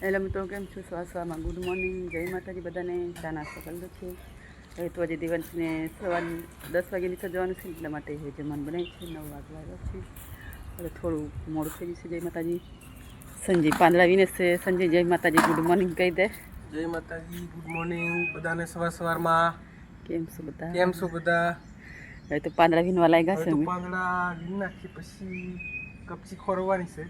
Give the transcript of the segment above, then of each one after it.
એટલે મિત્રો કેમ છું? સ્વાસ્થ્યમાં ગુડ મોર્નિંગ, જય માતાજી બધાને. ચા નાસ્તો કરેલો છે. હવે તો આજે દિવસને સવાર 10 વાગે નીકળ જવાનું છે, એટલા માટે હવે જમવાનું બનાવી છે. 9 વાગવા આવ્યા છે. હવે થોડું મોડું થઈ ગયું છે. જય માતાજી. સંજય પાંદડા વીને છે. સંજય જય માતાજી, ગુડ મોર્નિંગ કહી દે. જય માતાજી, ગુડ મોર્નિંગ બધાને. સવારમાં કેમ છો બધા? કેમ છો બધા? હવે તો પાંદડા વીનવા લાગ્યા છે. પાંદડા વીન નાખી પછી કપચી ખોરવાની છે.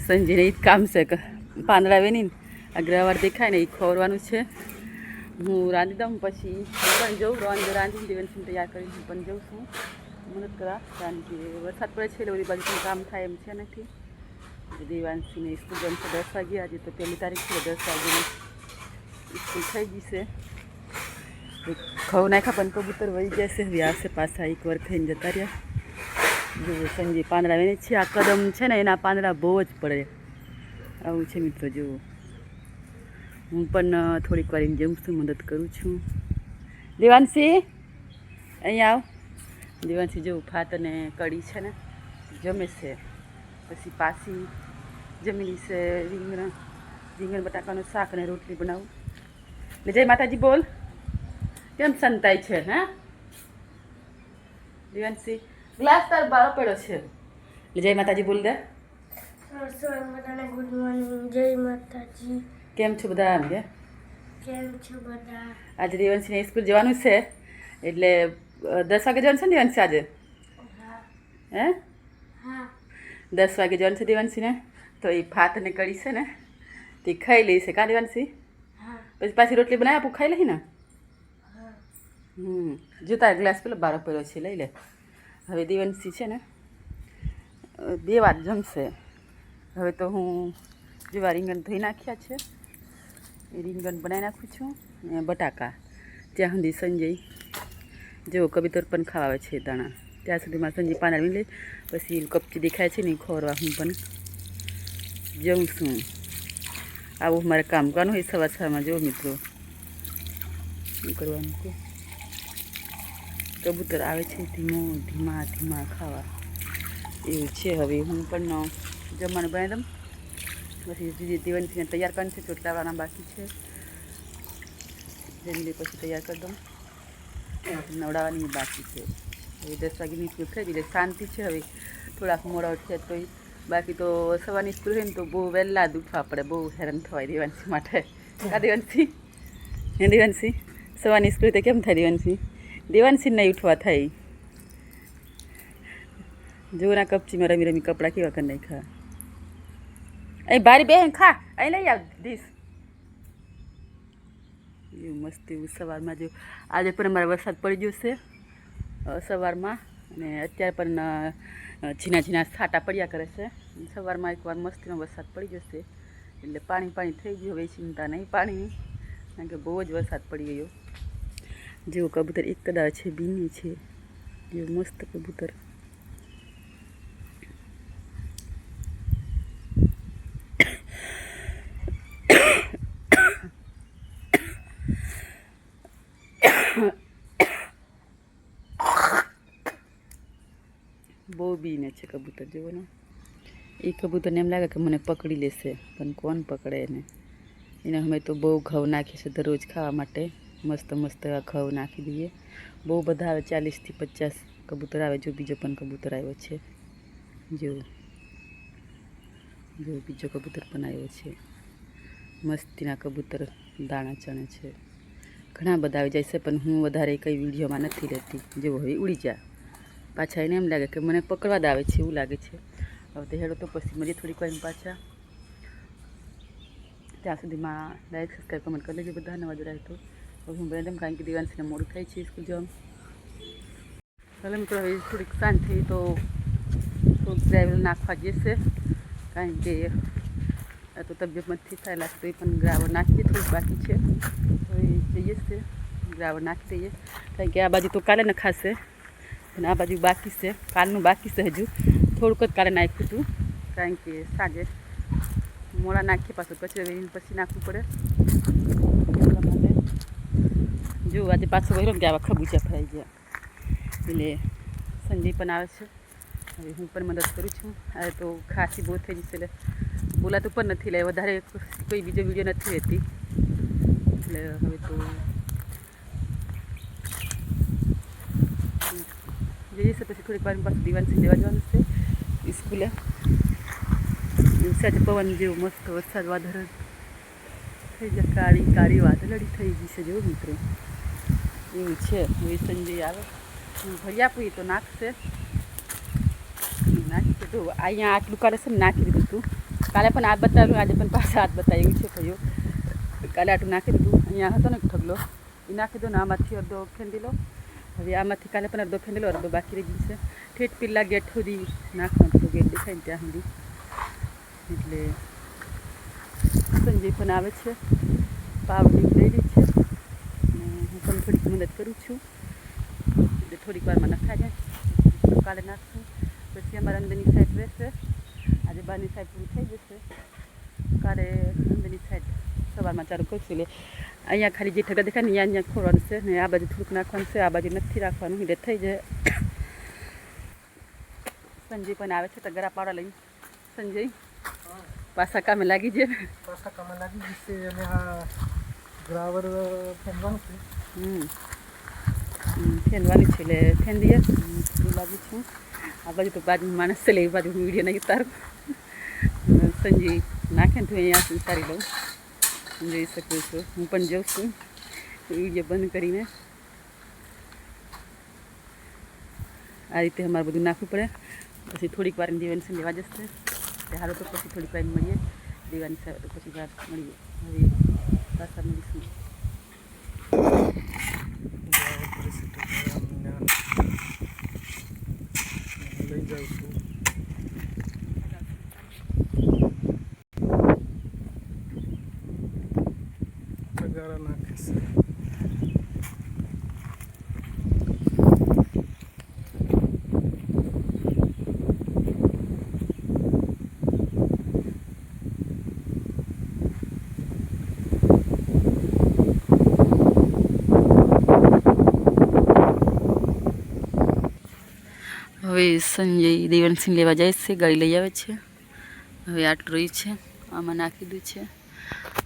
સંજયને એ જ કામ છે કે પાંદડા વીની અગ્રવાર દેખાય ને એ ખોરવાનું છે. હું રાંધી દઉં પછી પણ જઉં રાંધી દિવસને તૈયાર કરીને હું પણ જઉં છું મદદ કરવા, કારણ કે વરસાદ પડે છે એટલે બધી બાજુ પણ કામ થાય એમ છે નથી. દેવાંશીને સ્કૂલ જવાનું છે 10 વાગે. આજે તો 1લી તારીખ છે, 10 વાગ્યાની સ્કૂલ થઈ ગઈ છે. ઘઉં નાખ્યા પણ કબૂતર વહી જશે. હવે આવશે પાછા, એકવાર ખાઈને જતા રહ્યા. જુઓ સંજય પાંદડા વેને છે. આ કદમ છે ને એના પાંદડા બહુ જ પડે. આવું છે મિત્રો. જુઓ હું પણ થોડીક વાર જઉં છું, મદદ કરું છું. દેવાંશી અહીંયા આવ. દેવાંશી જેવું ભાત અને કઢી છે ને જમે છે. પછી પાછી જમીની છે રીંગણ બટાકાનું શાક અને રોટલી બનાવું. એટલે જય માતાજી બોલ. કેમ સંતાય છે? હા દેવાંશી ગ્લાસ તાર બારો પડ્યો છે. એટલે જય માતાજી બોલ દે. ગુડ મોર્નિંગ, જય માતાજી. કેમ છો બધા? એમ કે કેમ છો બધા? આજે દેવાંશીને સ્કૂલ જવાનું છે એટલે 10 વાગે જવાનું છે ને દેવાંશી આજે? હે હા 10 વાગે જવાનું છે દેવાંશીને. તો એ ભાત અને કઢી છે ને તે ખાઈ લઈશે. કાં દેવાંશી? હા પછી પાછી રોટલી બનાવી આપું, ખાઈ લઈ ને. હા જો તારા ગ્લાસ પેલો બારો પડ્યો છે, લઈ લે. હવે દેવાંશી છે ને 2 વાર જમશે. હવે તો હું જેવા રીંગણ ધોઈ નાખ્યા છે એ રીંગણ બનાવી નાખું છું ને બટાકા. ત્યાં સુધી સંજય જેવો કબૂતર પણ ખાવા આવે છે દાણા, ત્યાં સુધીમાં સંજય પાંદડા વીણી લે. પછી કપચી દેખાય છે ને ખોરવા હું પણ જઉં છું. આવું મારે કામ કરવાનું હોય સવારમાં. જો મિત્રો શું કરવાનું કે કબૂતર આવે છે ધીમા ખાવા એવું છે. હવે હું પણ જમવાનું બનાવી દઉં. પછી દેવાંશીને તૈયાર કરવાનું છે. ચોટલા વાળાના બાકી છે, જમી લે પછી તૈયાર કરી દઉં. નવડાવવાની બાકી છે. હવે 10 વાગ્યાની સ્કૂલ થઈ ગઈ એટલે શાંતિ છે. હવે થોડાક મોડા ઉઠ્યા તો બાકી તો સવારની સ્કૂલ હોય ને તો બહુ વહેલા જ ઉઠવા પડે. બહુ હેરાન થવાય દેવાંશી માટે. કા દેવાંશી? હે દેવાંશી? સવારની સ્કૂલ તો કેમ થાય દેવાંશી? દેવાંશી નહીં ઉઠવા થાય. જોના કપચીમાં રમી રમી કપડાં કેવા કરી નાખ્યા. અહીં બારી બેન ખા, અહીં લઈ આવ ડીશ. એવું મસ્ત એવું સવારમાં. જો આજે પણ અમારે વરસાદ પડી ગયો છે સવારમાં, અને અત્યારે પણ ઝીણા છાંટા પડ્યા કરે છે. સવારમાં એકવાર મસ્તીનો વરસાદ પડી જશે એટલે પાણી થઈ ગયું. હવે ચિંતા નહીં પાણીની, કારણ કે બહુ જ વરસાદ પડી ગયો. જેવો કબૂતર એક કદાચ છે, બીની છે. જેવું મસ્ત કબૂતર. બહુ બીને છે કબૂતર. જુઓ ને એ કબૂતરને એમ લાગે કે મને પકડી લેશે, પણ કોણ પકડે એને. એને અમે તો બહુ ઘઉં નાખીએ છીએ દરરોજ ખાવા માટે. મસ્ત ઘઉં નાખી દઈએ. બહુ બધા આવે, 40 થી 50 કબૂતર આવે. જો બીજો પણ કબૂતર આવ્યો છે. જો બીજો કબૂતર પણ આવ્યો છે. મસ્તીના કબૂતર દાણા ચણે છે. ઘણા બધા આવી જાય છે, પણ હું વધારે કંઈ વિડીયોમાં નથી લેતી. જેવો હવે ઉડી જા પાછા. એને એમ લાગે કે મને પકડવા જ આવે છે એવું લાગે છે. હવે તો હેડો તો પછી મળીએ થોડીક વાર પાછા. ત્યાં સુધીમાં લાઈક સબસ્ક્રાઈબ કમેન્ટ કરી લેજો બધા. નવા જોડાય તો હવે હું બનાવી દઉં, કારણ કે દેવાંશીને મોડું થાય છે સ્કૂલ જવાનું. ચાલો મિત્રો, હવે થોડીક શાંત થઈ તો થોડુંક ગ્રાવેલ નાખવા જશે, કારણ કે આ તો તબિયત નથી થાય લાગતું. તો એ પણ ગ્રાવર નાખીએ, થોડુંક બાકી છે તો એ જઈએ છે ગ્રાવર નાખી દઈએ. કારણ કે આ બાજુ તો કાલે નખાશે અને આ બાજુ બાકી છે. કાલનું બાકી છે હજુ. થોડુંક જ કાલે નાખ્યું હતું, કારણ કે સાંજે મોડા નાખીએ પાછું કચરો વેરીને પછી નાખવું પડે એટલા માટે. જો આજે પાછો વહેલો ને કે આવા ખબૂચા ફરાઈ ગયા. એટલે સંજય પણ આવે છે. હવે હું પણ મદદ કરું છું. હવે તો ખાંસી બહુ થઈ જશે એટલે બોલાતું પણ નથી, એટલે વધારે કોઈ બીજો વિડીયો નથી રહેતી. એટલે હવે તો જઈએ છે. પછી થોડીક વાર પાછું દિવાનસિંહ લેવા જવાનું છે સ્કૂલે. વરસાદ પવન જેવું મસ્ત વરસાદ વાદળ થઈ જાય, કાળી કાળી વાદળડી થઈ ગઈ છે. જો મિત્રો એવું છે. હવે સંજય આવે ભરી આપું તો નાખશે. નાખશે તો અહીંયા આટલું કાલે છે ને નાખી દીધું હતું. કાલે પણ હાથ બતાવ્યું, આજે પણ પાછા હાથ બતાવ્યું છે ભાઈઓ. કાલે આટલું નાખી દીધું. અહીંયા હતો ને ઢગલો એ નાખી દો ને આમાંથી અડધો ખેંદી લો. હવે આમાંથી કાલે પણ અડધો ખેંદી લો, અડધો બાકી રહી ગયું છે. ઠેઠ પેલા ગેટ સુધી નાખવાનું, ગેટ દેખાય ને ત્યાં સુધી. એટલે સંજય પણ આવે છે, પાવડી લઈ લી છે. હું પણ થોડીક મદદ કરું છું. એટલે થોડીક વારમાં નખાઈ જાય, કાલે નાખશું. પછી અમારા અંદરની સાઈડ રહેશે. આજે બહારની સાઈડ પૂરી થઈ જશે. કાલે અંદરની સાઈડ સવારમાં ચાલુ કરશું. એટલે અહીંયા ખાલી જે ઠગા દેખાય ને અહીંયા ખોરવાનું છે ને આ બાજુ થોડુંક નાખવાનું છે, આ બાજુ નથી રાખવાનું. એટલે થઈ જાય. સંજય પણ આવે છે તગરા પાવડા લઈને. સંજય પાછા કામે લાગી જાય. પાછા કામે લાગી જશે. અને આ ગ્રાવર ફેંદવાનું છે. ફેંદવાની છે એટલે ફેંદીએ લાગી છું. આ બાજુ તો બાજુ માણસ છે, એ બાજુ હું વિડીયો નહીં ઉતારું. સંજય નાખે ને તો અહીંયા ઉતારી લઉં, જોઈ શકું છું. હું પણ જાઉં છું વિડીયો બંધ કરીને. આ રીતે અમારે બધું નાખવું પડે. પછી થોડીક વાર દિવાનસિંહ લેવા જશે. હાલો તો પછી થોડીક વાર મળીએ. દિવાનસિંહ તો પછી વાર મળીએ. હવે પાછા મળીશું. લઈ જાઉં છું. તગારા નાખે છે. હવે સંજય દેવનસિંહ લેવા જાય છે, ગાડી લઈ આવે છે. હવે આટલું રહ્યું છે, આમાં નાખી દીધું છે.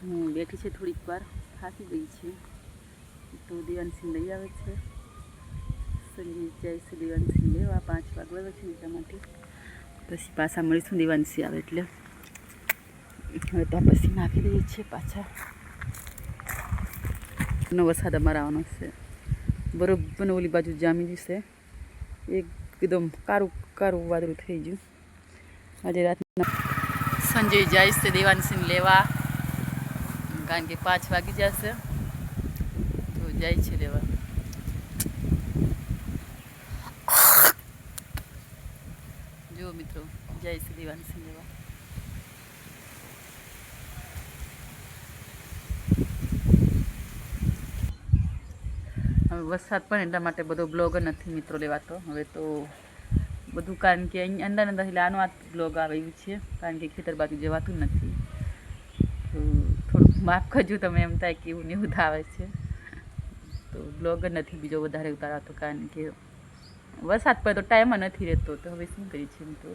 હું બેઠી છે થોડીક વાર, થાકી ગઈ છે. તો દેવનસિંહ લઈ આવે છે. સંજય જાય છે દેવનસિંહ લેવા. 5 વાગ્યા છે એટલા માટે. પછી પાછા મળીશું દેવનસિંહ આવે એટલે. હવે તો પછી નાખી દઈએ છીએ પાછા. વરસાદ અમારા આવવાનો છે. બરોબર ઓલી બાજુ જામી જશે. એકદમ કારું કારું વાદળું થઈ ગયું. આજે રાતના સંજય જાય છે દેવાનસિંહ લેવા, કારણ કે 5 વાગી જશે. તો જાય છે લેવા. જો મિત્રો જાય છે દેવાનસિંહ લેવા. હવે વરસાદ પણ એટલા માટે બધો બ્લોગ નથી મિત્રો લેવાતો. હવે તો બધું કારણ કે અહીં અંદર અંદર એટલે આનો આ બ્લોગ આવે એવું છે, કારણ કે ખેતર બાજુ જવાતું નથી. તો થોડુંક માફ કરજો તમે, એમ થાય કે એવું ને એવું આવે છે. તો બ્લોગ જ નથી બીજો વધારે ઉતારાતો, કારણ કે વરસાદ પડે તો ટાઈમ નથી રહેતો. તો હવે શું કરીએ છીએ મિત્રો.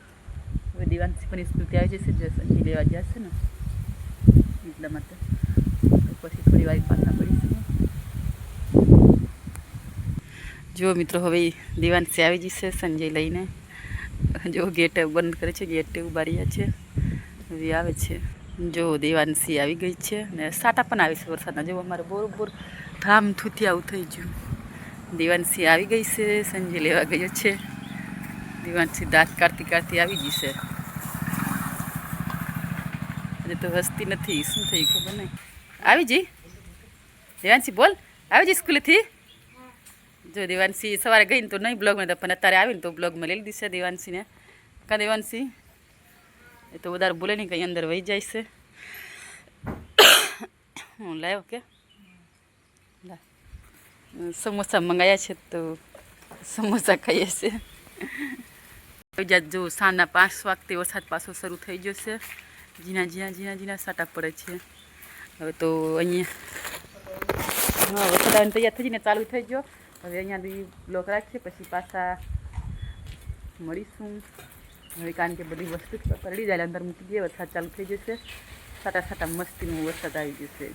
હવે દિવાનસિંહ પણ સ્કૂલથી આવી જશે, સંજય લેવા જશે ને એટલા માટે. તો પછી થોડી વાર પાછા પડીશું. જો મિત્રો હવે દેવાનસિંહ આવી જશે સંજય લઈને. જો ગેટ બંધ કરે છે, ગેટ ઉભા રહ્યા છે. હવે આવે છે. જો દેવાનસિંહ આવી ગઈ છે ને સાટા પણ આવે છે વરસાદના. જો અમારે બરોબર ધામ થૂથી આવું થઈ ગયું. દેવાનસિંહ આવી ગઈ છે, સંજય લેવા ગયો છે. દેવાનસિંહ દાંત કાઢતી કાઢતી આવી જશે. હજી તો હસતી નથી, શું થયું ખબર નહીં. આવી જઈ દેવાનસિંહ, બોલ આવી જઈ સ્કૂલેથી. જો દેવાનસિંહ સવારે ગઈ ને તો નહીં બ્લોગમાં, પણ અત્યારે આવીને તો બ્લોગમાં લઈ લીધી છે દેવાનસિંહને. કા દેવાનસિંહ એ તો વધારે બોલે નહીં, કંઈ અંદર વહી જાય છે. હું લાવ્યો કે સમોસા મંગાવ્યા છે, તો સમોસા ખાઈએ છે. જો સાંજના 5 વાગતે વરસાદ પાછો શરૂ થઈ ગયો છે. ઝીણા ઝીણા સાટા પડે છે. હવે તો અહીંયા વરસાદ આવીને તૈયાર થઈ જઈને ચાલુ થઈ ગયો. હવે અહીંયાથી બ્લોક રાખીએ, પછી પાછા મળીશું. હવે કારણ કે બધી વસ્તુ પલળી જાય અંદર મૂકી દઈએ વરસાદ ચાલુ થઈ જશે. સાટા સાટા મસ્તીનો વરસાદ આવી જશે.